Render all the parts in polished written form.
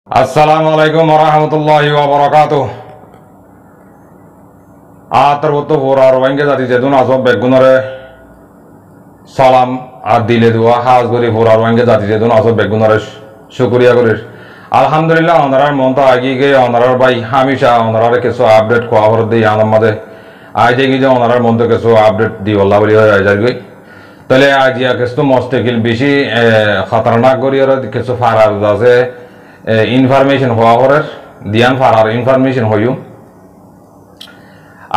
Assalamualaikum warahmatullahi wabarakatuh. Terbutuh horar wangge jati jedun asob begunore salam adile dua khas gori horar wangge jati jedun asob begunore shukriya gorir. Alhamdulillah onarar monta agi ge onarar bai hamisha onarar keso update ko avor di anamade aje gi je onarar monta keso update di walla boli hoy ajargi. Tale ajiya kesto mostekil bishi khatarnak gori ora keso farar dase information হওয়ার দিয়ান ফারার information হইম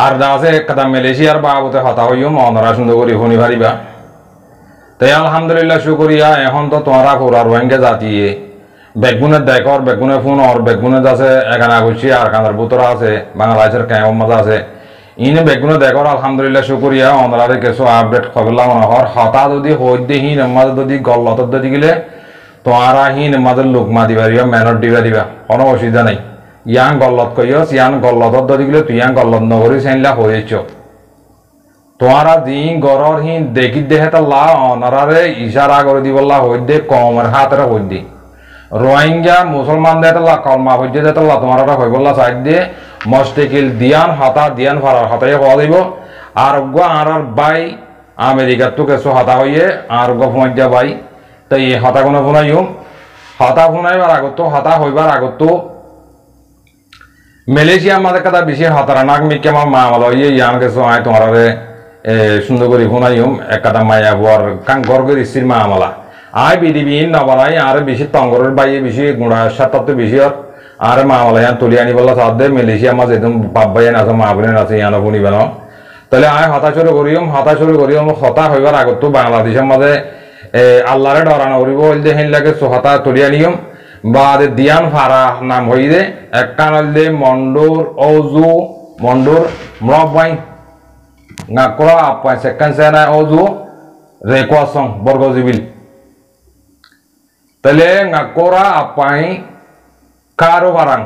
আর দাসে কদম মালয়েশিয়ার বাবুতে হতা হইম অনরা সুন্দর করি হনি ভারিবা তাই আলহামদুলিল্লাহ শুকরিয়া এখন তো তোমরা পুরার ওয়াঙ্গে জাতিয়ে বেগুনে দেখর বেগুনে ফোন আর বেগুনে দাসে এখানে আগুছি আর কানার বুতরা আছে বাংলাদেশের কেমন মজা আছে ইনে বেগুনে দেখর আলহামদুলিল্লাহ শুকরিয়া অনরারে কিছু আপডেট খবরলা মনে হর হতা যদি হইতে হিন আমাদের যদি গল্লত যদি গেলে তোমরা হিন মাদের লোক মা দিবা দিবা মেনর দিবা দিবা কোনো অসুবিধা নাই ইয়াং গল্লত কইস ইয়াং গল্লত ধরি গেলে তুই ইয়াং গল্লত নগরী চাইলা হয়েছ তোমরা দিন গরর হিন দেখি দেখে তো লা অনারে ইশারা করে দিবল্লা হইদে কমের হাতের হইদে রোহিঙ্গা মুসলমান দে লা কলমা হইদে দে লা তোমরা হইবল্লা সাইড দিয়ে মস্তেকিল দিয়ান হতা দিয়ান ফারার হতাই হওয়া দিব আর গো আর বাই আমেরিকার তো কিছু হতা হইয়ে আর গো ফোঁজা বাই তাই হতা কোনো ফোনাইম হতা ফোনাইবার আগত হতা হইবার আগত মালয়েশিয়া আমাদের কথা বেশি হতারানাক মিকে আমার মা মালা ইয়ে ইয়ান কিছু আয় তোমার সুন্দর করে ফোনাইম এক কথা মায়া বুয়ার কাং গর্গের স্ত্রীর মা মালা আয় বিধিবিহীন নবালাই আর বেশি তঙ্গরের বাইয়ে বেশি গুঁড়া সাত বেশি আর মা মালা ইয়ান তুলি আনি বললা সাদ দে মালয়েশিয়া মাঝে একদম বাপ বাইয়ান আছে মা বোনের আছে ইয়ানো শুনিবে ন তাহলে আয় হতা শুরু করিম হতা হইবার আগত বাংলাদেশের মাঝে আল্লাহরে ডরানো করিব হইলে হেন লাগে সোহাতা তুলিয়া নিয়ম বা দিয়ান ফারা নাম হইদে এক কান হইলে মন্ডুর অজু মন্ডুর মরবাই নাকরা আপাই সেকেন্ড সেনা অজু রেকোয়াসং বর্গজিবিল তাহলে নাকরা আপাই কারো ফারাং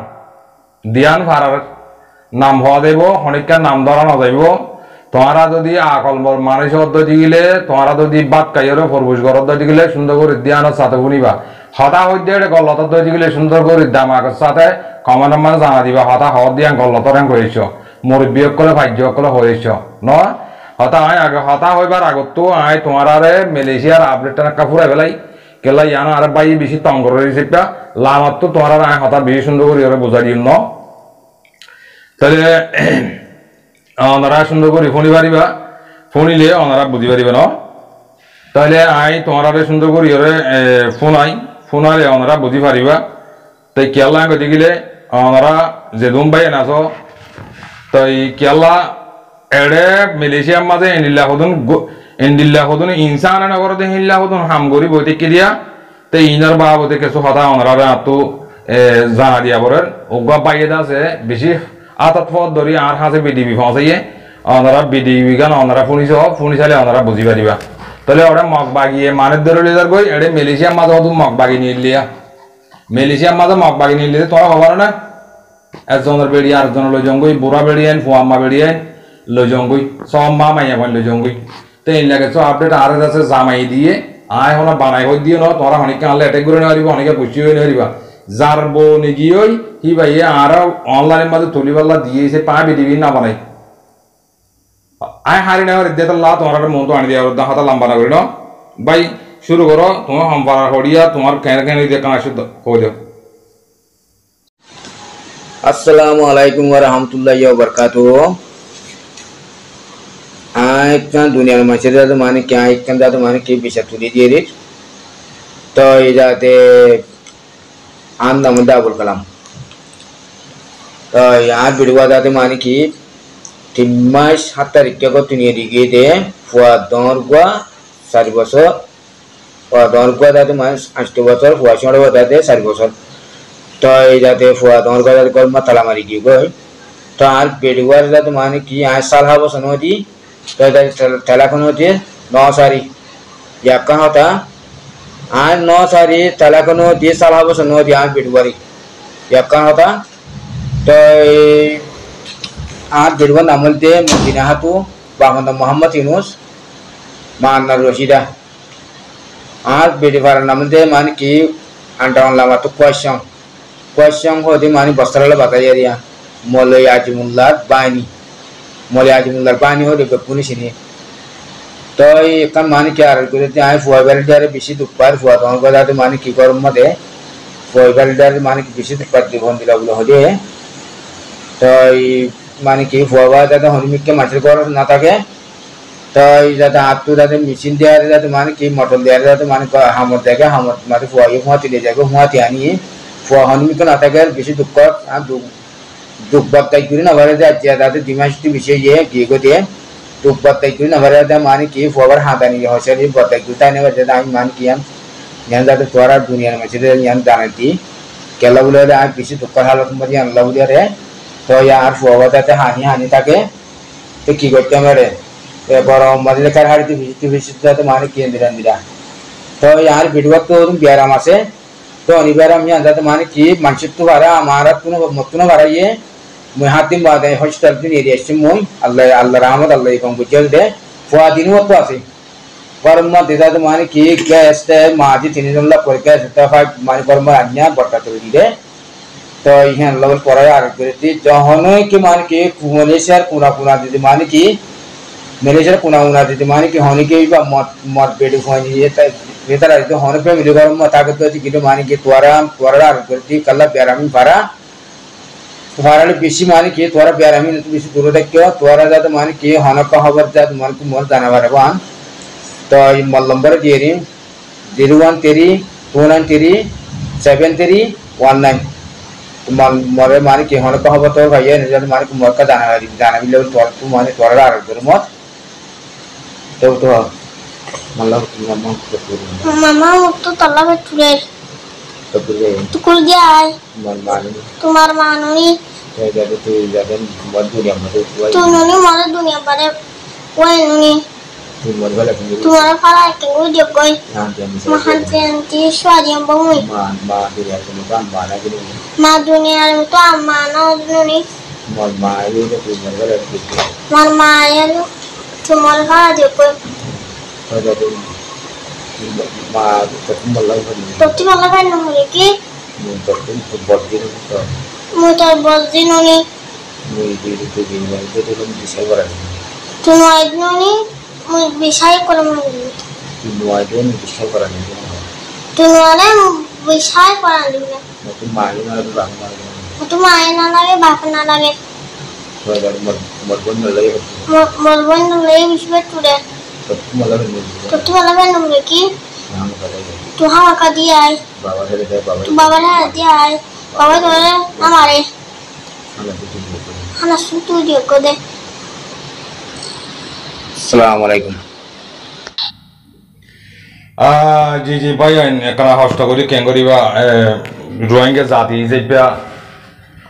দিয়ান ফারার নাম হওয়া দেব হনিকা নাম ধরানো যাইব তোমরা যদি আকল মানুষ অধ্যতি গেলে তোমরা যদি বাদ কাইরে ফরবুজ ঘর অধ্যতি গেলে সুন্দর করে দিয়ানোর সাথে শুনিবা হতা হইতে গলত অধ্যতি গেলে সুন্দর করে দামাকের সাথে কমন মানে জানা দিবা হতা হওয়ার দিয়া গলত রেং হয়েছ মুরব্বী করে ভাগ্য করে হয়েছ ন হতা আয় আগে হতা হইবার আগত তো আয় তোমার মালয়েশিয়ার আপডেট কাপুরাই বেলাই কেলা ইয়ানো আর বাই বেশি তঙ্গ রিসিপ্টটা লামাত তো তোমার আয় হতা বেশি সুন্দর করে বোঝা দিন ন তাহলে ওনারা সুন্দর করে ফোনি পারিবা ফোনিলে ওনারা বুঝি পারিবা ন তাহলে আই তোমারা সুন্দর করি ফোনালে ওনারা বুঝি পারিবা তাই কেলা গতি গেলে ওনারা যে দুম পাই নাচ তাই কেলা এড়ে মালয়েশিয়ার মাঝে এন্ডিল্লা হদুন ইনসান নগরতে হিল্লা হদুন হাম গরি বইতে কে দিয়া তাই ইনার বাবতে কিছু কথা ওনারা তো জানা দিয়া বরের ওগা পাইয়ে আছে বেশি আতাত পথ ধরি আর হাসে বিডিবি ফসাইয়ে ওনারা বিডিবি গান ওনারা ফুনি চাইলে ওনারা বুঝি পারিবা তাহলে ওরা মগ বাগিয়ে মানের ধরে লিজার গই এড়ে মালয়েশিয়ার মাঝে হতো মগ বাগি নিয়ে লিয়া মালয়েশিয়ার মাঝে মগ বাগি নিয়ে লিয়ে তোরা হবার না একজনের বেড়ি আরেকজনের লজঙ্গই বুড়া বেড়িয়েন ফুয়াম্মা বেড়িয়েন লজঙ্গই সব মা মাইয়া পান লজঙ্গই তো এই লাগে তো আপডেট আর আছে জামাই দিয়ে আয় হনা বানাই হই দিয়ে ন তোরা অনেকে আনলে অ্যাটাক করে নিয়ে পারিবা অনেকে পুষ্টি হয়ে নিয়ে পারিবা যার বউ নিগিয়েই হি ভাই আর অনলাইনের মাঝে তুলিবাল্লা দিয়েছে পা বিডিবি না বানাই আয় হারি নেওয়ার দে লা তোমার মন তো আনি দেওয়ার হাতা লম্বা না করি ন ভাই শুরু করো তোমার হম্পারা হড়িয়া তোমার কেন কেন দিয়ে কানা শুদ্ধ হয়ে যাও আসসালামু আলাইকুম ওয়া রাহমাতুল্লাহি ওয়া বারাকাতুহু আয় কান দুনিয়ার মাঝে যাতে মানে কি আয় কান যাতে মানে কি বিষয় তুলি দিয়ে রে তো এই যাতে আন্দামে আবুল কালাম তো यार भिड़वा जाते माने की 3 মাস 7 তারিখে কত নিয়ে দিকে দে ফুয়া দরগা 4 বছর ফুয়া দরগা যাতে মানে 8 বছর ফুয়া ছোড় যাতে 4 বছর তো এই যাতে ফুয়া দরগা যাতে কলমা তালা মারি গই তো আর भिड़वा जाते माने की आज साल हा बसन होती तो टेलीफोन होती 9 सारी या का होता आज 9 सारी टेलीफोन होती साल हा बसन होती आज भिड़वा या का होता तो आज भिड़वा नामलते मदीना हातू बाहंदा मोहम्मद यूनुस मान्ना रशीदा आज भिड़वा नामलते मान की अंडा लामा तो question Kuasyang hodi mani basarala batayariya Molay Ajimullah bani Molay Ajimullah bani hodi bepuni sini toy kan mani ki ar kurete ai fuwa beldare bisi dupar fuwa don godate mani ki korum made fuwa beldare mani ki bisi dupar di bondila gulo hodi toy mani ki fuwa badate honi mikke machir kor na থাকে toy jata atu jate machine diare jate mani ki motor diare jate mani hamot dege hamot mari fuwa ye huati le jago huati ani fuwa honi mikke na থাকে bisi dupar dupar tai kuri na bare jate dimashti bisi ye ki gode तो बत्तई कुछ न भरे थे मानी की फॉवर हाँ तानी हो चली बत्तई कुछ ताने बजे ताई मान की हम यहाँ जाते थोड़ा दुनिया में चले यहाँ जाने थी क्या लवले रे आज किसी तो कर हालत में यहाँ लवले रे तो यार फॉवर ताते हानि हानि ताके तो की करते मेरे ये बड़ा मजे कर हारी थी विजिट जाते मानी की अंदर अंदर तो यार वीडियो तो तुम बिहार मासे तो अनिवार्य हम यहाँ जाते मानी की मानसिक तो बारा हमारा तुम बारा ये Muhatim badai hostel tin area simoi Allah rahmat Allah ikon bujel de fuadin waktu ase parma deda to mani ki gas te maji tinidon la porka seta fa mani parma anya borta to dire to ihan level pora ar kuriti johono ki mani ki Malaysia puna didi mani ki Malaysia puna didi mani ki honi ki ba mot bedu phone ye ta vetara to honi pe video garam mata to ki mani ki twara ar kuriti kala biarami para तुम्हारे बेसी माने कि तुम्हारा प्यारा में तो बेसी दूर तक क्यों तुम्हारा ज़्यादा माने कि हाना का हवर ज़्यादा माने को मोर जाना वाला बान तो ये मलंबर जेरी 0133293739 मोरे माने कि हाना का हवर तो भाई ये नहीं ज़्यादा माने को मोर का जाना भी लेवल तुम्हारा तुम माने तुम्हारा आ रहा है मत तो मतलब मामा तो तल्ला में चुरे तो कुल गया है तुम्हारा मानोनी तुम नोनी मारे दुनिया पर वो नोनी तुम्हारा फला के वो जो कोई महांती स्वादी हम बहुई माँ दुनिया में तो मानो नोनी मार माया तुम्हारा फला जो कोई Toti malah kan nomor iki. Motor bozdi noni. Tunuai noni, mu bisa kolam noni. Tunuai bisa kolam noni. Itu main lagi bahkan lagi. Morbon lagi bisa betul deh. Toti malah kan nomor iki. Tu हाँ का दिया है tu बाबा ने दिया है बाबा तो ने हमारे हाँ सुतू दियो को दे अस्सलाम वालेकुम जी भाई एकरा हस्त करी कें करिबा ड्रॉइंग के जाति जेब्या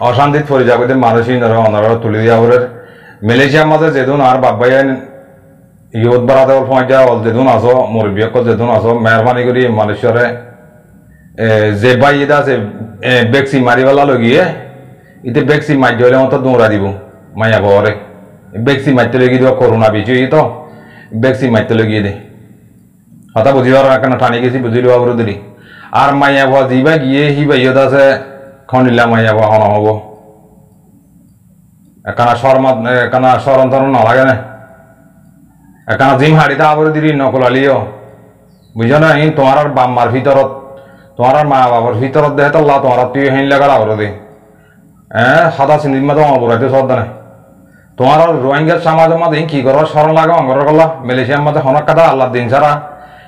अशांतित परि जागते मानसिक नर अनर तुलि दिया और मालয়েশিয়া মাঝে যেদুন আর বাবাই ইউথ বাড়াতে পৌঁছা অল যেদুন আসো মুরব্বিয়ক যেদুন আসো মেহরবানি করি মানুষরে যে ভাই এটা আছে ভ্যাকসিন মারিবালা লগিয়ে ইতে ভ্যাকসিন মারি হলে মতো দৌড়া দিব মাইয়া বরে ভ্যাকসিন মারতে লগিয়ে দিব করোনা বিষয় তো ভ্যাকসিন মারতে লগিয়ে দে হতা বুঝিবার কেন টানি গেছি বুঝিল আবার দিলি আর মাইয়া ভা যিবা গিয়ে হি ভাইয়ত আছে খনিলা মাইয়া ভা হন হব একানা সরন্তর নালাগে না একানা জিম হাড়িতে আবার দিলি নকলালিও বুঝো না তোমার আর বাম্মার ভিতরত তোমার আর মা বাবার ভিতরত দেহে তো তোমার তুই হেন লাগার আবার দে সাদা সিন্দির মতো অবরাইতে সদ না তোমার আর রোহিঙ্গার সমাজের মধ্যে কি করো সরল লাগা অঙ্গর করলা মালয়েশিয়ার মধ্যে হনক কাটা আল্লাহ দিন ছাড়া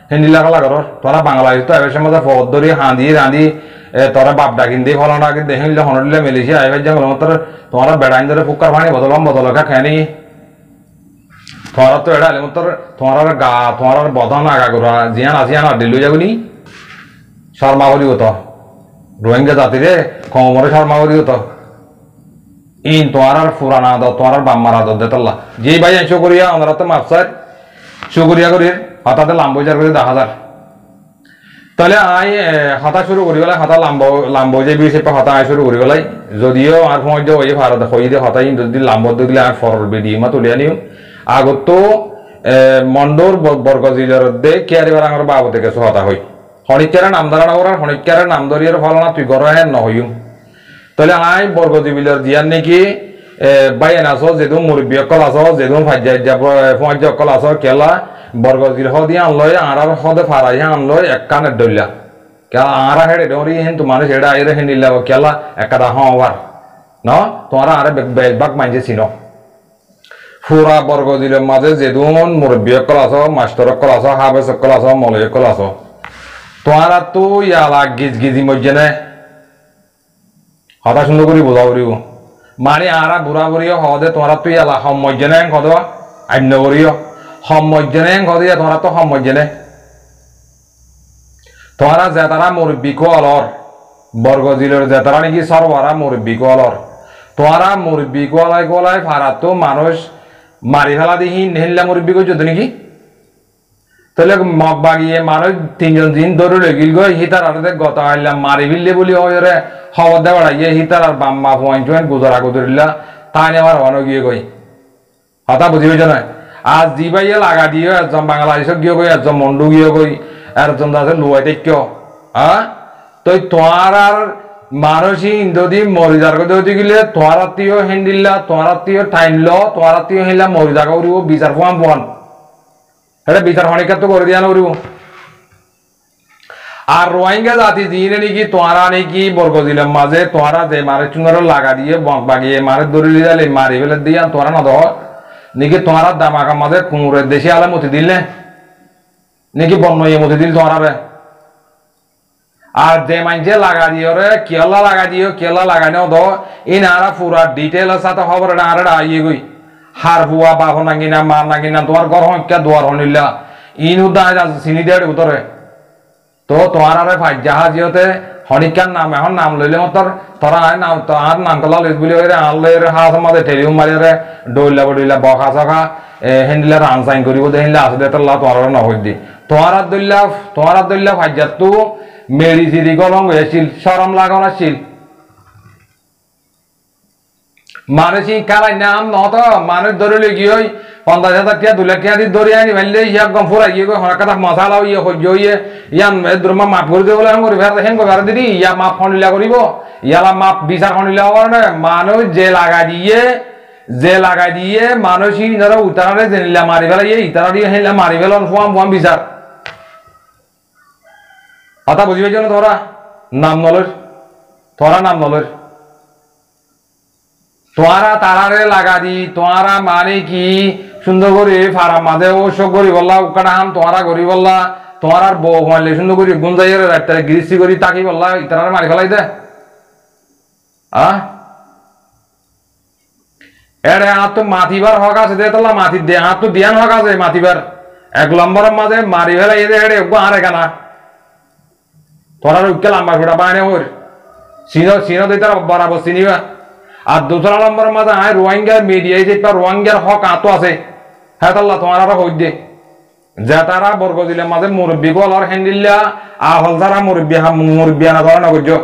হেন্দি লাগা করো তোরা বাংলাদেশ তো এবার মধ্যে পদ ধরি হাঁদি রাঁধি তোরা বাপ ডাকিন দিয়ে ফলন ডাকি দেখে নিলে হন দিলে মালয়েশিয়া আইবার যাবো তোর তোমার বেড়াইন ধরে ফুকার পানি বদলকা খেয়ে তোমার তো এটা তোর তোমার গা তোমার বদন আগা করা জিয়ান আসিয়ান আর দিল যাগুনি শর্মা করি হতো রোহিঙ্গা জাতিরে কমরে শর্মা করি হতো ইন তোমার আর পুরানা আদত তোমার আর বাম্মার আদত দেতল্লা যেই ভাই শো করিয়া ওনারা তো মাপসার শো করিয়া করি হঠাৎ লাম্বজার করে 10,000 তাহলে আই হাতা শুরু করি গেলে হাতা লাম্ব যে বিছে হাতা আই শুরু করি গেলে যদিও আর সময় যে ওই ভারত হই দিয়ে হাতাই যদি লাম্ব দিলে আর ফরল বেদি মা তুলিয়া নিও আগত তো মন্ডর বর্গ জিলার দে কেয়ারি বারাঙর বাবু থেকে হতা হই হনিকারে নামদারা নগর হনিকারে নামদরিয়ার ফলনা তুই গর হেন নহইও তাহলে আই বর্গজীবিলের দিয়ার নাকি বাইন আছো যেদু মুরব্বী অকল আছো যেদু ফাজ্য অকল আছো কেলা বর্গজীল হদি আনলয় আর হদে ফারাই আনলয় এক কানের দইলা কেলা আরা হেডে ডরি হেন তোমার সেটা আইরে হেন নিলা কেলা একাদা হওয়ার ন তোমরা আরে বেগবাগ মাইজে ছিল পুরা বর্গজীলের মাঝে যেদুন মুরব্বী অকল আছো মাস্টার অকল আছো হাবেস অকল আছো মলয় অকল আছো তোমরা তো ইয়ালা গিজ গিজি মজ্জেনে হতা সুন্দর করে বোঝা করিব মানে আরা বুড়া বুড়িও হদে তোমরা তো ইয়ালা সম্মজ্জেনে কদ আন্য করিও সম্মজ্জেনে কদিয়া তোমরা তো সম্মজ্জেনে তোমরা যে তারা মুরব্বী কোয়ালর বর্গজীলের যে তারা নাকি সর্বরা মুরব্বী কোয়ালর তোমরা মুরব্বী কোয়ালাই কোয়ালাই ফারা তো মানুষ মারি ফেলা দিহি নেহিল্লা মুরব্বী করছো তো নাকি তাহলে মগ বাগিয়ে মানুষ 3 দিন ধরে লেগিল গই হিতার আর গত আইলাম মারি ফেললে বলি হরে খবর দে বাড়াইয়ে হিতার আর বাম্মা পয়েন্ট গুজরা গুজরিলা তাই আমার অন গিয়ে গই হতা বুঝি হয়েছে না আজ দিবাইয়ে লাগা দিয়ে একজন বাংলাদেশক গিয়ে গই একজন মন্ডু গিয়ে গই একজন আছে লুয়াই দেখো হ্যাঁ তো তোমার আর মানুষই যদি মরিদার করতে গেলে তোমার আত্মীয় হেন্ডিল্লা তোমার আত্মীয় টাইনল তোমার আত্মীয় হেলা মরিদা করিব বিচার পোয়াম পোয়ান এটা বিচার হনিকা তো করে দিয়া নরিব আর রোহিঙ্গা জাতি জিনে নাকি তোমরা নাকি বর্গজীলের মাঝে তোমরা যে মারে চুনার লাগা দিয়ে বাগিয়ে মারে দড়ি দিলে মারি ফেলে দিয়া তোমরা না দহ নাকি তোমরা দামাকা মাঝে কুমুরের দেশে আলে মতি দিলে নাকি বন্যয়ে মতি দিল তোমরা আর যে মাইনছে লাগা দিও রে কেলা লাগা দিও কেলা লাগানো দ ইনারা পুরা ডিটেল সাথে খবর আর আইয়ে গই হার বুয়া বাপ নাকি না মার নাকি না তোমার ঘর হইকা দুয়ার হনিলা ইনু দা চিনি দেড় উতরে তো তোমার আরে ভাই জাহাজিওতে হনিকার নাম এখন নাম লইলে মতর তোরা নাম তো আর নাম কলা লইস বলি রে আল্লাহর হাত মাঝে টেলিউম মারি রে ডইলা বডিলা বখা সখা হেন্ডিলা রান সাইন করিব দেহিলা আসলে তোলা তোরা না হই দি তোমার দইলা ভাইজাত তু মেরি জিরি গলং হয়েছিল শরম লাগানো ছিল মানুষই কারাই নাম নত মানুষ ধরে গিয়ে 50,000 টাকা 2 লাখ টাকা দিয়ে ধরে আনি ফেললে ইয়া গম ফুরা গিয়ে হনা কথা মশালা ইয়ে সহ্য ইয়ে ইয়ান দ্রমা মাফ করে দেবো হেন করি হেন করে দিদি ইয়া মাফ খনিলা করিব ইয়ালা মাফ বিচার খনিলা হওয়ার না মানুষ যে লাগাই দিয়ে মানুষই ধরো উতারে জেনিলা মারি ফেলা ইতারা দিয়ে হেনলা মারি ফেলন ফুয়াম ফুয়াম বিচার কথা বুঝি পাইছ না তোরা নাম নলের তোরা তারারে লাগা দি তোরা মানে কি সুন্দর করে ফারা মাঝে ও সব করি বললা উকাটা হাম তোরা করি বললা তোমার আর বউ মারলে সুন্দর করে গুঞ্জাইয়ের রাত্রে গিরিসি করি তাকি বললা ইতারা মারি ফেলাই দে এরে হাত তো মাতিবার হক আছে দে তোলা মাতি দে হাত তো দিয়ান হক আছে মাতিবার 1 নম্বরের মাঝে মারি ফেলাই দে হেডে আরে কানা তোরা উকে লম্বা ফোটা বায়নে ওর সিনো দিতে বরাবর চিনিবা আর 2 নম্বরের মাঝে আয় রোহিঙ্গার মিডিয়ায় যে রোহিঙ্গার হক আতো আছে হ্যাঁ তাল্লা তোমার আরো হই দে যে তারা বর্গজীলের মাঝে মুরব্বী গলার হ্যান্ডিল্লা আহল যারা মুরব্বিয়ানা ধরে না করছো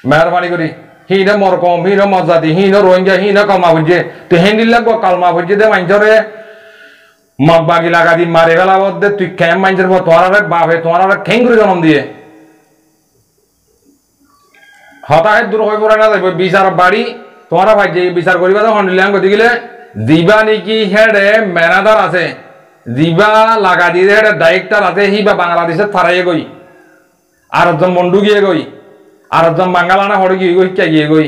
মেহরবানি করি হিনে মরকম হিনে মজাতি হিনে রোহিঙ্গা হিনে কালমা বুঝছে তো হ্যান্ডিল্লা কালমা বুঝছে দে মাইনছরে মগ বাগি লাগা দি মারে ফেলা দে তুই ক্যাম মাইনছের তোমার বাপে তোমার খেং করে জন্ম দিয়ে হতাহে দূর হয়ে পড়ে না যাবে বিচার বাড়ি তোমরা ভাই যে বিচার করিবা তো হন্ডিলাম গতি গেলে জিবা নাকি হেডে ম্যানেজার আছে জিবা লাগা দিয়ে হেডে ডাইরেক্টর আছে হি বা বাংলাদেশের ফারাইয়ে গই আর একজন মন্ডু গিয়ে গই আর একজন বাঙ্গালানা হড়ে গিয়ে গই কে গিয়ে গই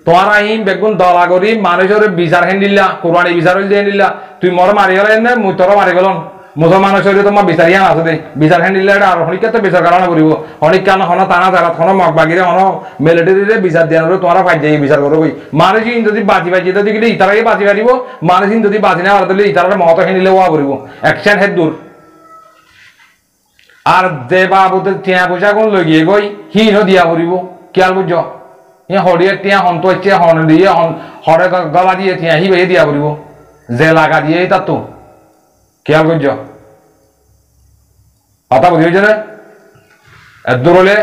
তোমার আহিম বেগুন দলা করি মানুষের বিচার হেন্দিল্লা কোরআনি বিচার হইলে হেন্দিল্লা তুই মর মারি গেলেন না মুই তোর মারি গেলন মুসলমানের শরীরে তোমার বিচারিয়া আছে দে বিচার হেন্দিল্লা আর হনিকে তো বিচার কারণ করিব হনিক কান হন টানা জায়গা হন মগ বাগিরে হন মিলিটারিরে বিচার দিয়া তোমরা ফাই যাই বিচার করো কই মানুষ যদি বাজি যদি গেলে ইতারাকে বাজি পারিব মানুষ যদি বাজি না দিলে ইতারার মত হেন্দিলে ওয়া করিব অ্যাকশন হেড দূর আর যে বাবুদের টিয়া পয়সা কোন লই গিয়ে গই হিনো দিয়া করিব কিয়াল বুঝ ইয়া হড়িয়ে টিয়া হন তো ইচ্ছে হন দিয়ে হড়ে গলা দিয়ে টিয়া হি বেয়ে দিয়া করিব যে লাগা দিয়ে তা তো কিয়াল বুঝ কথা বুঝি হয়েছে না দূর হলে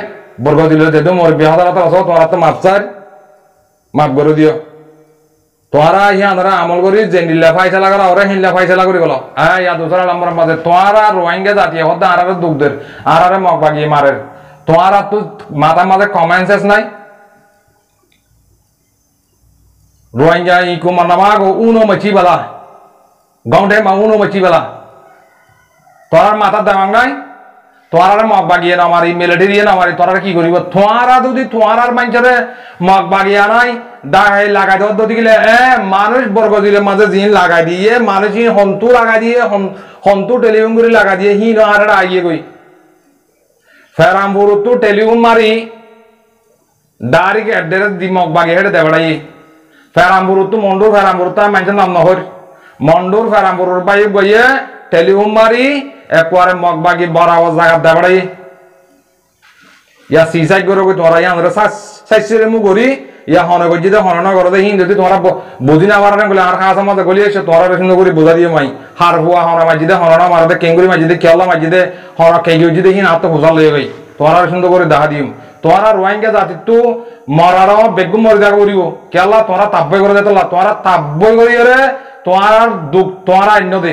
বর্গ দিলে দে মোর বিহাদার আছো তোমার তো মাফ করে দিও তোরা ইহারা আমল করি যে নীলা ফাইসলা করা ওরা হিল্লা ফাইসলা করি গেল হ্যাঁ ইয়া 2 নম্বরের মাঝে তোরা রোহিঙ্গা জাতীয় হদ্দা আরারে দুঃখদের আরারে মগ বাগিয়ে মারের তোরা তো মাথা মাঝে কমন সেন্স নাই রোহিঙ্গা ইকো মানামাগো উনো মাছি বালা গাউন্ডে মা উনো মাছি বালা তোরার মাথা দামাং নাই তোরার মগ বাগিয়ে না মারি মিলিটারি না মারি তোরার কি করিব তোরা যদি তোরার মানুষের মগ বাগিয়া নাই দাই লাগাই দেওয়ার দতি গেলে মানুষ বর্গ দিলে মাঝে জিন লাগাই দিয়ে মানুষ হন্তু লাগাই দিয়ে হন্তু টেলিফোন করে লাগাই দিয়ে হিন আর আইয়ে গই ফেরামপুর তো টেলিফোন মারি ডাইরেক্ট অ্যাড্রেস দি মগ বাগিয়ে হেঁটে দেবড়াই ফেরামপুর তো মন্ডুর ফেরামপুর তো মানুষের নাম নহর মন্ডুর ফেরামপুর পাই গিয়ে টেলিফোন মারি একবারে মগ বাগি বরাবর জায়গা দেবড়াই ইয়া সিসাই করে তোরা ইয়ান সাইসিরে মু করি ইয়া হন গজি দে হন না করতে হিন যদি তোরা বুঝি না পারে বলে আর খাসা মতে গলি এসে তোরা সুন্দর করে বুঝা দিয়ে মাই হার হুয়া হন মাজি দে হন না মারতে কেঙ্গুরি মাজি দে কেলা মাজি দে হন কেঙ্গি যদি হিন আত্ম বুঝা লয়ে গই তোরা সুন্দর করে দেখা দিম তোরা রোহিঙ্গা জাতি তো মরার বেগুম মরি দেখা করিব কেলা তোরা তাব্বই করে দে তোরা তাব্বই করি রে তোরা দুঃখ তোরা অন্য দে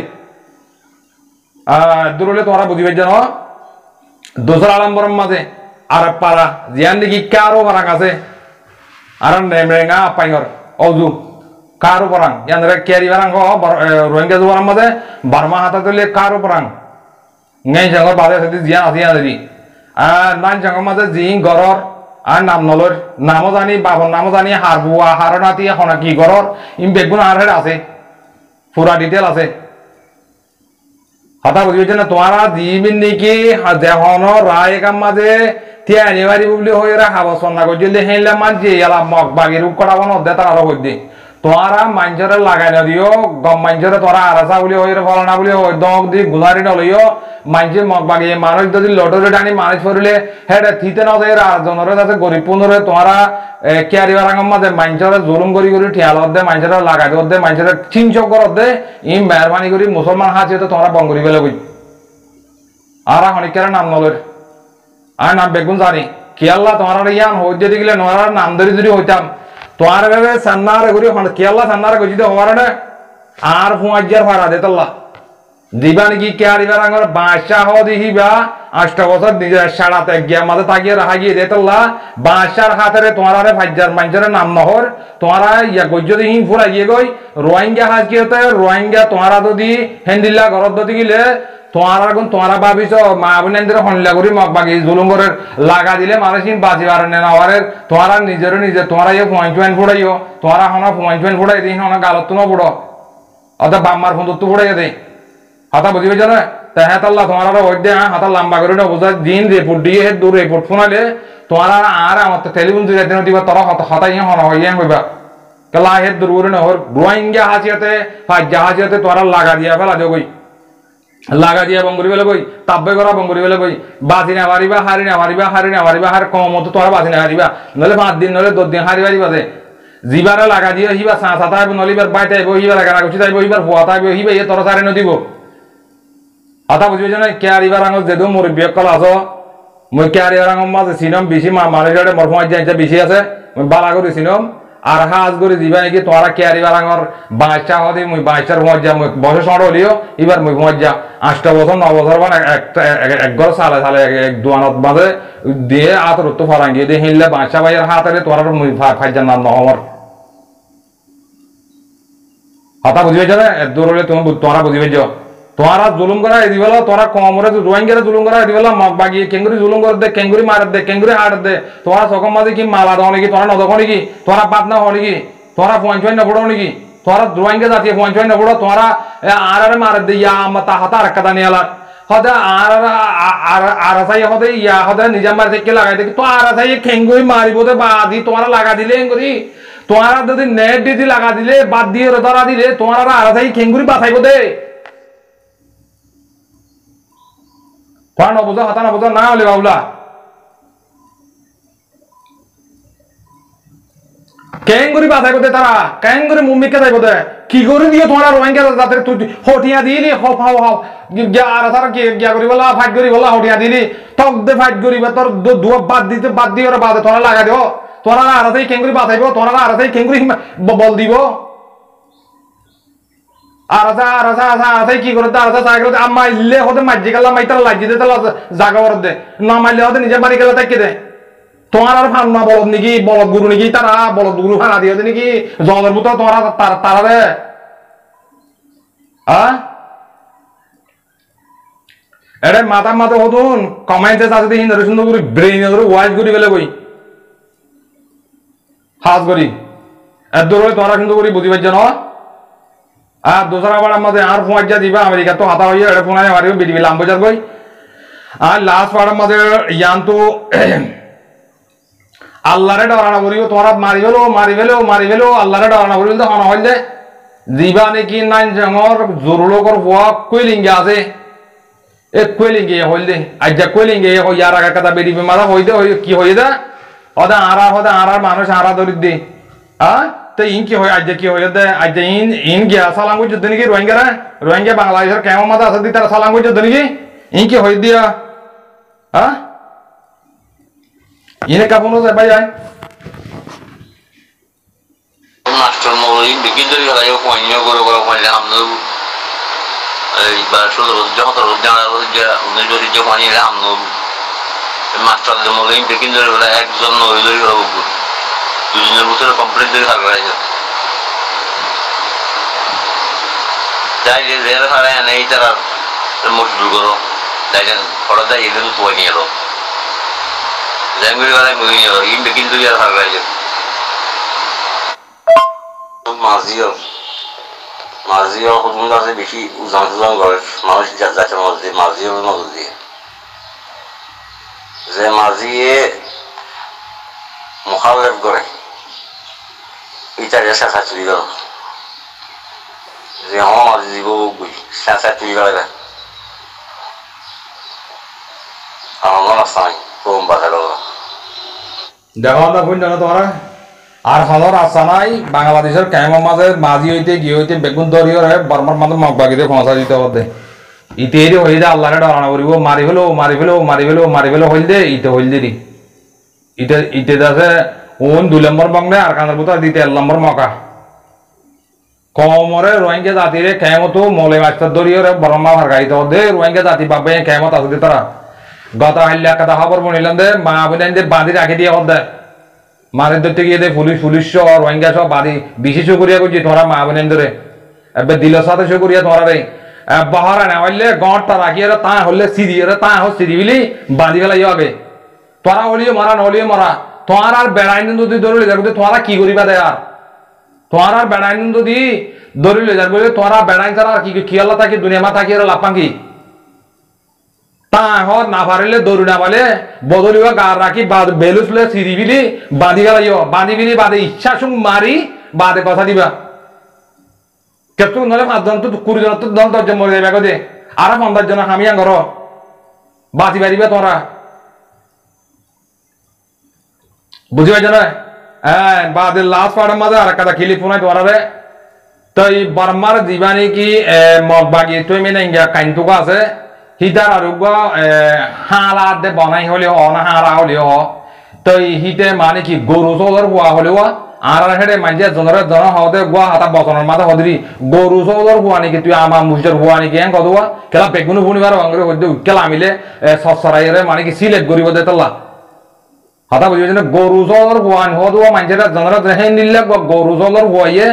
দূরলে তোরা বুঝিবে জানো দোসরা আলম্বরম মাঝে আর পারা জিয়ান দেখি কারো বারাং আছে আর নেমরেঙ্গা পাইngor অজু কারো বারাং ইয়ানরে কেরি বারাং রোহিঙ্গা জোয়ার মাঝে বার্মা হাতা তুলে কারো বারাং ngay jango বাদে সাথে জিয়ান আছে ইয়াদি আর নান jango মাঝে জিং গরর আর নাম নলর নামও জানি বাবন নামও জানি হারবুয়া হারনাতি হনা কি গরর ইম বেগুন আর আছে পুরা ডিটেল আছে হতা বুঝিবে না তোমরা দিবিন নাকি দেহন রায় কাম মাঝে তিয়ানি বাড়ি বলি হয়ে রাখা বসন্না করলে হেলে মানছি এলা মগ বাগির করাবো না দে তারা হইতে তোমরা মানুষের লাগাই না দিও গম মানুষের তোরা আরাসা বলি হয়ে ফলনা বলি দগ দি গুলারি নলইও মানুষের মগ বাগিয়ে মানুষ যদি লটরে টানি মানুষ পড়লে হেডে থিতে না দেয় আর জনরে আছে গরিব পুনরে তোমরা কেয়ারি বারাঙ্গম মাঝে মানুষের জুলুম করি করি ঠিয়াল দে মানুষের লাগাই দে মানুষের চিনচক করত দে ই মেহরবানি করি মুসলমান হাসি তো তোমরা বঙ্গরি বেলে বই আর হনিকের নাম নলের আর নাম বেগুন জানি কি আল্লাহ তোমার ইয়ান হইতে দিলে নোয়ার নাম ধরি যদি হইতাম তোমার ভেবে সান্নারে করি কি আল্লাহ সান্নারে গজিতে হওয়ার না আর ফুয়াজ্জার ফারা দে তাল্লাহ দিবানি কি কেয়ারি বারাঙ্গর বাদশাহ দিহিবা 8 বছর নিজের সাড়াতে গিয়া মাঝে তাকিয়ে রাখা গিয়ে দে তাল্লাহ বাদশার হাতেরে তোমারে ফাজ্জার মানুষের নাম নহর তোমারা ইয়া গজ্য দি হিং ফুরা গিয়ে গই রোহিঙ্গা হাজ কি হতে রোহিঙ্গা তোমারা যদি হেন্দিল্লা ঘরত দতি গিলে তোমার গুণ তোমারা ভাবিছ মা বোনেদের হনলা করি মগ বাগি জুলুম করে লাগা দিলে মানুষিন বাজি পারে না ওয়ারের তোমারা নিজের নিজে তোমরা ইয়ে পয়েন্ট ফুড়াইও তোমরা হনা পয়েন্ট ফুড়াই দিই হনা গালত তো বুড়ো অর্থাৎ বাম্মার ফোন তো ফুড়াই দেয় হাতা বুঝিবে জানো তাহা তাল্লাহ তোমারা ওই দে হাতা লম্বা করে বুঝা দিন রিপোর্ট দিয়ে দূর রিপোর্ট ফোনালে তোমারা আর আমার তো টেলিফোন দিয়ে দিন দিবা তোরা হতা ইয়ে হনা হইয়া হইবা কেলা হে দূর করে না হর রোহিঙ্গা হাসিয়াতে ফাজ্জা হাসিয়াতে তোরা লাগা দিয়া ফেলা দেও কই লাগা দিয়া বঙ্গরি বেলে কই তাব্বে করা বঙ্গরি বেলে কই বাজি না মারিবা হারি না মারিবা হারি না মারিবা হার কম মতো তোরা বাজি না হারিবা নলে 5 দিন নলে 10 দিন হারি বাড়ি বাজে জিবারে লাগা দিয়া হিবা সাতা নলিবার বাইতে আইবো হিবা লাগা না গুছি যাইবো হিবার ফুয়াতা আইবো হিবা এ তোরা সারে নদিব আতা বুঝিবে জানা কেয়ারি বারাঙ্গ যেদো মোর বিয়কল আছো মই কেয়ারি বারাঙ্গ মাঝে সিনম বেশি মানুষের মোর ফমাই যাইছে বেশি আছে মই বালা করে সিনম আর হাজ করে দিবা নাকি তোরা কেয়ারি বারাঙ্গর বাচ্চা হদি মই বাচ্চার মজ্জা মই বয়স সড় হলিও এবার মই মজ্জা 8 বছর 9 বছর মানে এক ঘর সালে সালে এক দুয়ানত মাঝে দিয়ে আতর তো ফারাঙ্গি দিয়ে হিললে বাচ্চা ভাইয়ের হাতে তোরা মই ফাইজার নাম নহমর কথা বুঝিবে জানা দূরলে তুমি তোরা বুঝিবে যাও তোরা জুলুম করা দিবেলা তোরা কমরে রোহিঙ্গারে জুলুম করা দিবেলা মগ বাগিয়ে কেঙ্গুরি জুলুম করে দে কেঙ্গুরি মার দে কেঙ্গুরি হাট দে তোরা সকম মাঝে কি মালা দাও নাকি তোরা নদক নাকি তোরা বাদ না হো নাকি তোরা পঞ্চান্ন না পড়ো নাকি তোরা রোহিঙ্গা জাতীয় পঞ্চান্ন না পড়ো তোরা আর মার দে ইয়া মাতা হাতা রাখা নিয়ালা হদা আর সাই হদে ইয়া হদে নিজাম মার থেকে লাগাই দে তো আর সাই কেঙ্গুরি মারিব দে বাদি তোরা লাগা দিলে কেঙ্গুরি তোরা যদি নেট দিদি লাগা দিলে বাদ দিয়ে তোরা দিলে তোরা আর সাই কেঙ্গুরি বাঁচাইব দে পানো বুঝা হাতা না বুঝা না হলে বাবুলা কেঙ্গুরি বাছাই করতে তারা কেঙ্গুরি মুম্মিকে যাইব দে কি করে দিও তোমরা রোহিঙ্গা জাতের তুই হটিয়া দিলি হপ হাও হাও গিয়া আর সারা কি গিয়া করি বলা ফাইট করি বলা হটিয়া দিলি তক দে ফাইট করি বা তোর দুয়া বাদ দিয়ে ওরা বাদে তোরা লাগা দিও তোরা আর সেই কেঙ্গুরি বাছাইব তোরা আর সেই কেঙ্গুরি বল দিব আর কি করে আম্মা ইল্লে হতে মাঝি গেলাম মাইতার লাগি দে তাহলে জাগা বর দে না মারলে হতে নিজে বাড়ি গেলে তাকে দে তোমার আর ফান্না বলদ নাকি বলদ গুরু নাকি তারা বলদ গুরু ফানা দিয়ে নাকি জলের মতো তোমার তারা রে এটা মাথা মাথা হতুন কমাইতে চাচ্ছে হিন্দু সুন্দর করে ব্রেইন করে ওয়াইজ করি গেলে বই হাজ করি এর দৌড়ে তোরা সুন্দর করি বুঝি পারছ না আর দোসরা বার আমাদের আর ফোন যা দিবা আমেরিকা তো হাতা হইয়া এটা ফোন মারিব বিডিবি লাম বাজার কই আর লাস্ট বার আমাদের ইয়ান তো আল্লাহরে ডরানা করিব তোরা মারি ফেলো আল্লাহরে ডরানা করিব তো হন হইলে দিবা নাকি নাই জঙর জোরলোকর বুয়া কইলিঙ্গে আছে এ কইলিঙ্গে হইলে আজ্জা কইলিঙ্গে হইয়ার আগা কথা বিডিবি মারা হইদে কি হইদা হদা আরার মানুষ আরা ধরি দে তো ইন কি হয় আজ্জা কি হয়ে দে আজ্জা ইন গিয়া সালাম করছে নাকি রোহিঙ্গা বাংলাদেশের কেমন মাথা আছে দি তারা সালাম করছে নাকি ইন কি হয়ে দিয়া ইনে কাপড় যায় ভাই আয় মাস্টার মৌলভী বিক্রি করে গেল পয়সা করে পয়সা আমনো এই বা 16 রোজ যখন রোজ জানা রোজ যা 19 রোজ যে পানি আমনো মাস্টার মৌলভী বিক্রি করে গেল একজন নই ধরে গেল দুজনের ভিতরে কমপ্লিট করে থাকবে যাই যে জেলা ছাড়া নেই তারা মজদুর করো তাই ফটো দেয় এদের তো নিয়ে এলো ল্যাঙ্গুয়েজ গেলে নিয়ে এলো ইন বিক্রি করে থাকবে মাঝিও হুজুম আছে বেশি উজান করে মানুষ যাচ্ছে মাঝিও নজর দিয়ে যে মাঝিয়ে মুখালেফ করে ইটারে শাখা চুরি গেল যে আমার মাঝি দিব বুঝি শাখা চুরি গেলে আমার রাস্তা নাই কম বাধা গেল দেখো না কোন জানো তোমরা আর হলর আশা নাই বাংলাদেশের কেমন মাঝে মাঝি হইতে গিয়ে হইতে বেগুন দরিয়ে বর্মার মাঝে মগবাগিতে পৌঁছা দিতে হবে ইতে হয়ে যায় আল্লাহরে ডরানা করিব মারি ফেলো হইল দে ইতে হইল দেরি ইতে আছে ওন 2 নম্বর বাংলা আর কানার ভিতর দিতে 1 নম্বর মকা কমরে রোহিঙ্গা জাতিরে কেমতো মলে মাস্টার দরিয়ে বর্মা হারগাইতে হবে রোহিঙ্গা জাতি বাবে কেমত আছে তারা গত হাইল্লা কথা খবর বনিলাম দে মা বোনদের বাঁধি রাখি দিয়ে হবে মারের ধরতে গিয়ে পুলিশ রোহিঙ্গা সব বাড়ি বিশেষ করিয়া করছি তোমরা মা বোনের ধরে এবার দিলের সাথে শো করিয়া তোমরা রে বাহারা না হইলে গড়টা রাখিয়ে তা হলে সিঁড়ি তা হোক সিঁড়ি বিলি বাঁধি ফেলাই আগে তোরা হলিও মারা নহলিও মারা তোমার আর বেড়াই যদি ধরলে যাবে তোমরা কি করিবা দে আর তোমার আর বেড়াই যদি ধরলে যাবে তোমরা বেড়াই ছাড়া আর কি আল্লাহ থাকি দুনিয়া মা থাকি আর লাপাঙ্গি তা হর না পারিলে দৌড়ি না পালে বদলিব গার রাখি বেলুসলে সিঁড়ি বিলি বাঁধি গেলাইও বাঁধি বিলি বাদে ইচ্ছা সুং মারি বাদে কথা দিবা কেতু নহলে 5 জন তো 20 জন তো 10 জন মরে যাবে দে আর 50 জন হামিয়া ঘর বাঁচি পারিবা তোমরা বুঝি পাইছ না হ্যাঁ বাদে লাস্ট পাড়ার মাঝে আর একটা খেলি ফোনাই তোমরা রে তো এই বর্মার জীবানি কি মগবাগি তুই মেনে ইঙ্গা কাইনটুকু আছে হিটার আর হালা দে বনাই হলেও না হারা হলেও তো হিতে মানে কি গরু চৌধর হুয়া হলেও আর হেডে মাঝে জনরে জন হতে গুয়া হাতা বচনের মাথা হদরি গরু চৌধর হুয়া নাকি তুই আমার মুসির হুয়া নাকি হ্যাঁ কদুয়া খেলা বেগুনো ভুনিবার অঙ্গরে হইতে খেলা মিলে সসরাইরে মানে কি সিলেক্ট করিব দে তোলা হাতা বুঝি না গরু চৌধর হুয়ান হদুয়া মাঝে জনরে হেন নিলে গরু চৌধর হুয়াইয়ে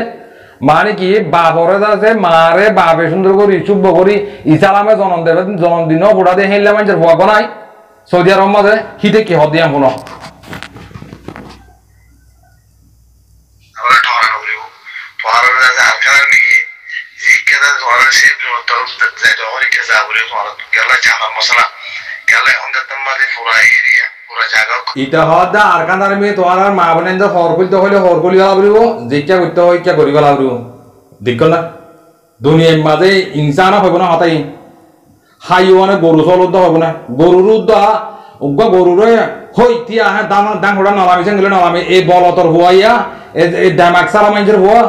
মানে কি বাপরে আছে মারে বাপে সুন্দর করি শুভ করি ইসালামে জন্ম দেবে জন্মদিনও বুড়া দিয়ে হেললে মানুষের ভুয়া নাই সৌদি আরব মাঝে হিতে কি হদ দিয়া শুনো ইটা হদা আর কান্দার মেয়ে তোমার আর মা বোনের হর করতে হলে হর করি লাগব যেটা করতে হয় ইচ্ছা করিব লাগব দেখ না দুনিয়ার মাঝে ইনসান হইব না হতাই হাইওয়ানে গরু চলত হইব না গরুর উদ্দা উগ্র গরুরে হইতি আহে ডাঙরা নলামি গেলে নলামি এই বলতর হুয়াইয়া এই দামাক সারা মানুষের হুয়া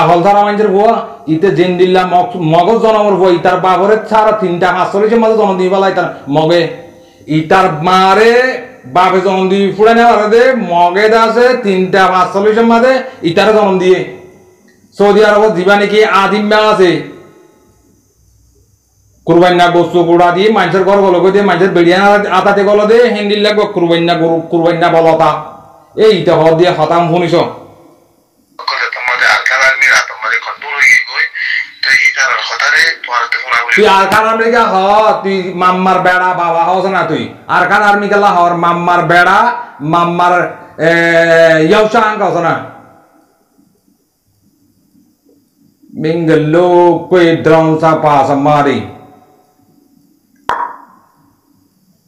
হল সারা মানুষের হুয়া ইতে জিন্দিল্লা মগজ জনমর হুয়া ইতার বাবরের ছাড়া 3টা 45 মাঝে জন্ম দিবা লাই তার মগে ইতার মারে বাপে জন্ম দিয়ে ফুড়ে নেওয়ার দে মগে আছে 3টা 45 মাঝে ইতারে জন্ম দিয়ে সৌদি আরব জীবা নাকি আদিম মেলা আছে কুরবান্না গোস্তু গুড়া দিয়ে মানুষের ঘর গলো দিয়ে মানুষের বেড়িয়া আতাতে গলো দিয়ে হিন্দির লাগবে কুরবান্না গরু কুরবান্না বলতা এইটা হদ দিয়ে হতাম শুনিস তুই আর খান আমেরিকা হ তুই মাম্মার বেড়া বাবা হস না তুই আর খান আর্মি গেলা হর মাম্মার বেড়া মাম্মার ইয়াউসা আঙ্ক হস না Mingalo kwe drone sa pa samari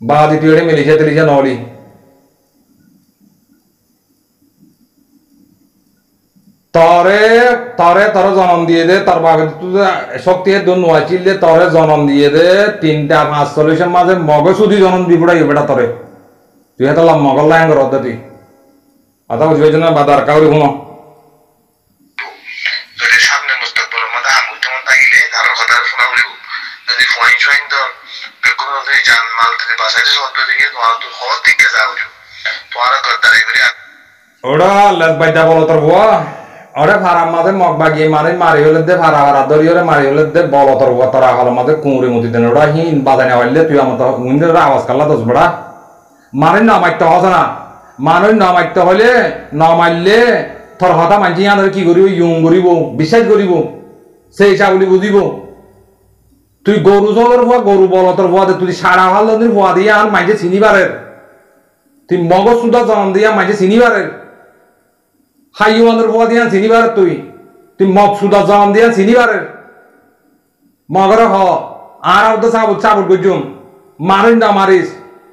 Badi tiore milisha tilisha noli তরে জন্ম দিয়ে দে তার বাগে শক্তি নোয়াচিল দে তরে জন্ম দিয়ে দে 3টা 45 মাঝে মগ সুদি জন্ম বিপড়াই বেটা তরে তুই হাতে মগল লাইন কর তুই আতা বুঝবে না বাদার কাউরি হুনো ওরা লাজবাইদা বলো তোর বুয়া ওরে ফারাম মাঝে মগ বাগি মারি হলে দে ফারা ধরি ওরে মারি হলে দে বলো তোর বুয়া তোরা হল মাঝে কুমড়ি মুতি দেন ওরা হিন বাজানে হইলে তুই আমার তো উইন্ডের আওয়াজ কাল্লা দোস বড়া মানে না মারতে হস না মানুষ না মারতে হলে না মারলে তোর হতা মানছি আনার কি করিব ইয়ং করিব বিশ্বাস করিব সেই হিসাবলি বুঝিব তুই গরু জলের ভুয়া গরু বলতর ভুয়া তুই সারা ভাল ভুয়া দিয়ে আর মাঝে চিনিবারের তুই মগজ সুদা জন্ম দিয়া মাঝে চিনিবারের হাইওয়ানের ভুয়া দিয়া চিনিবারের তুই মগ সুদা জন্ম দিয়া চিনিবারের মগর হ আর তো চাবুট গুজুম মারিস না মারিস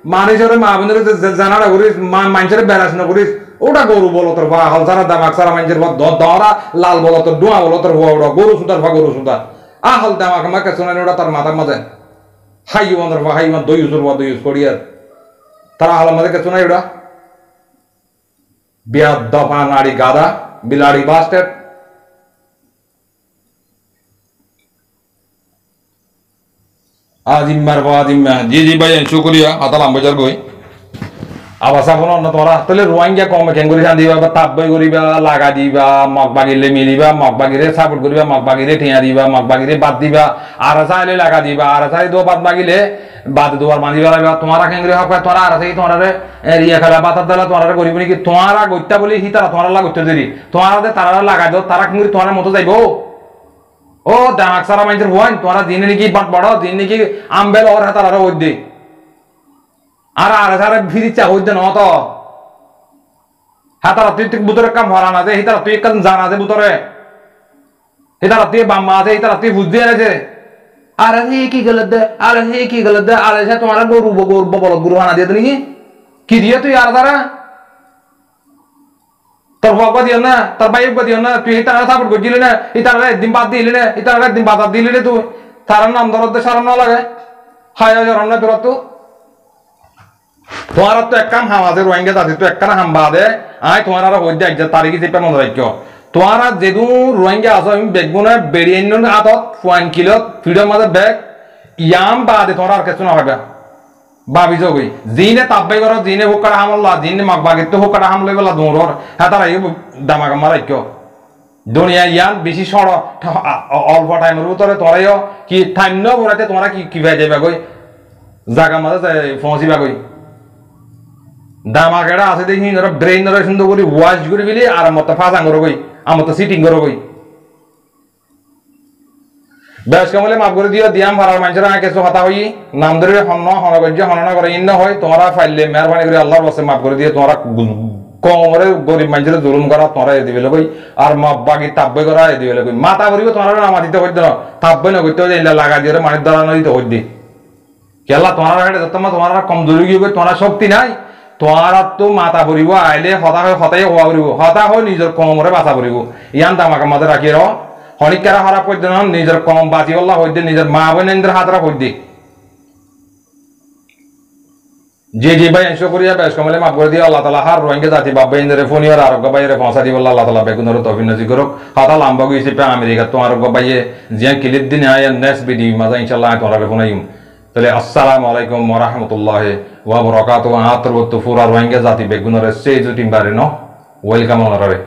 মানুষের মা বোনের জানাটা করিস মানুষের বেড়াস না করিস ওটা গরু বলতর ভুয়া হল সারা দামাক সারা মানুষের দরা লাল বলতর ডোয়া বলতর ভুয়া ওটা গরু সুদার ভা গরু সুদা ahal damak mak kesunan udah tar mata maze hayuan terba hayuan do use korier tar ahal maze kesunan udah biar dopan ari gada bilari bastard azim marwa azim ji bhai shukriya atalam bajar goi আবাসা বলো না তোরা তাহলে রোহিঙ্গা কমে কেন করি দিবা বা তাপবই করিবা লাগা দিবা মগবাগিলে মিলিবা মগবাগিরে সাপোর্ট করিবা মগবাগিরে ঠিয়া দিবা মগবাগিরে বাদ দিবা আর চাইলে লাগা দিবা আর চাই দো বাদ বাগিলে বাদ দুবার মানিবা লাগবা তোমারা কেন করি হক তোরা আর চাই তোমারে এরিয়া খেলা বাতার দলা তোরা করিব নাকি তোমারা গইতা বলি হি তারা তোমারা লাগতে দেরি তোমারা দে তারা লাগা দাও তারা কেন তোমার মতো যাইবো ও দামাক সারা মাইন্সের ভয় তোরা দিনে নাকি বাট বড় দিন নাকি আমবেল ওর তারা ওই দে আর সারা ফিরি চা হইতে ন তো হ্যাঁ তারা তুই বুতরে কাম হরান আছে এই তারা তুই কাম জানা আছে বুতরে এই তারা তুই বাম্মা আছে এই তারা তুই বুঝতে আছে আর হে কি গলত দে আর হে কি গলত দে আর সে তোমার গরু বল গুরু হানা দিয়ে নাকি কি দিয়ে তুই আর তারা তোর বাবা দিও না তোর ভাই দিও না তুই এই তারা সাপোর্ট করছিলি না এই তারা একদিন বাদ দিলি না এই তারা একদিন বাদ দিলি না তুই তার নাম ধরতে সারাম না লাগে হায় জরম না তোরা তো তোমার তো এক কাম হামাজে রোহিঙ্গা জাতি তো একখানা হাম বাদে আয় তোমার আর হইতে এক তারিখে চেপে মনে রাখো তোমার যেদু রোহিঙ্গা আছো আমি বেগবো না বেরিয়ে আতত 1 কিলো ফ্রিডম মাঝে বেগ ইয়াম বাদে তোমার আর কিছু না হবে ভাবিছ গই জিনে তাপবাই করো জিনে হোকাটা হামলা জিনে মাগবাগির তো হোকাটা হামলে বেলা দৌড়র হ্যাঁ তারা এই দামাকা মারাইকো দুনিয়া ইয়ান বেশি সড় অল্প টাইমের ভিতরে তোরাইও কি টাইম ন বলাতে তোমরা কি ভাই যাইবা গই জায়গা মাঝে পৌঁছিবা গই দামাকেটা আছে দেখি ব্রেইন সুন্দর করে ওয়াশ করে ফেলি আর মত ফাঁসাং করো গই আমার তো সিটিং করো গই বেশ কামলে মাফ করে দিও দিয়াম ভাড়ার মানুষের আগে কিছু কথা হই নাম ধরে হনগর্য হননা করে ইন্ন হয় তোমরা ফাইলে মেহরবানি করে আল্লাহর বসে মাফ করে দিয়ে তোমরা কমরে গরিব মানুষের জুলুম করা তোমরা এ দিবে লগই আর মাপ বাকি তাব্বই করা এ দিবে লগই মাথা ভরিব তোমরা নামা দিতে হইতে না তাব্বই না করতে হইলে লাগা দিয়ে মানির দ্বারা দিতে হইতে কেলা তোমরা তোমরা কমজোরি গিয়ে তোমরা শক্তি নাই তোমার তো মাথা ভরিব আইলে হতাই হওয়া ভরিব হতা হয় নিজের কমরে বাঁচা ভরিব ইয়ান দামাকে মাঝে রাখি র হনিকারা হারা করতে না নিজের কম বাঁচি বললা হইতে নিজের মা বোনের হাতরা হইতে যে ভাই এনশো করিয়া বেশ কমলে মাফ করে দিয়ে আল্লাহ তালা হার রোহিঙ্গা জাতি বাবা ইন্দ্রে ফোনিয়ার আরোগ্য বাইরে পৌঁছা দিব আল্লাহ তালা বেগুনের তফিন নজি করুক হাতা লাম্বা গেছে আমেরিকা তো আরোগ্য বাইয়ে জিয়া কিলিদ দিন আয় নেক্সট ভিডিও মাঝে ইনশাল্লাহ তোমরা ফোনাইম তাহলে আসসালামু আলাইকুম ওয়া রাহমাতুল্লাহি ওয়া বারাকাতুহু আতরবত ফুরা রোহিঙ্গা জাতি বেগুনের সেই জুটিম বারে ন ওয়েলকাম অনারে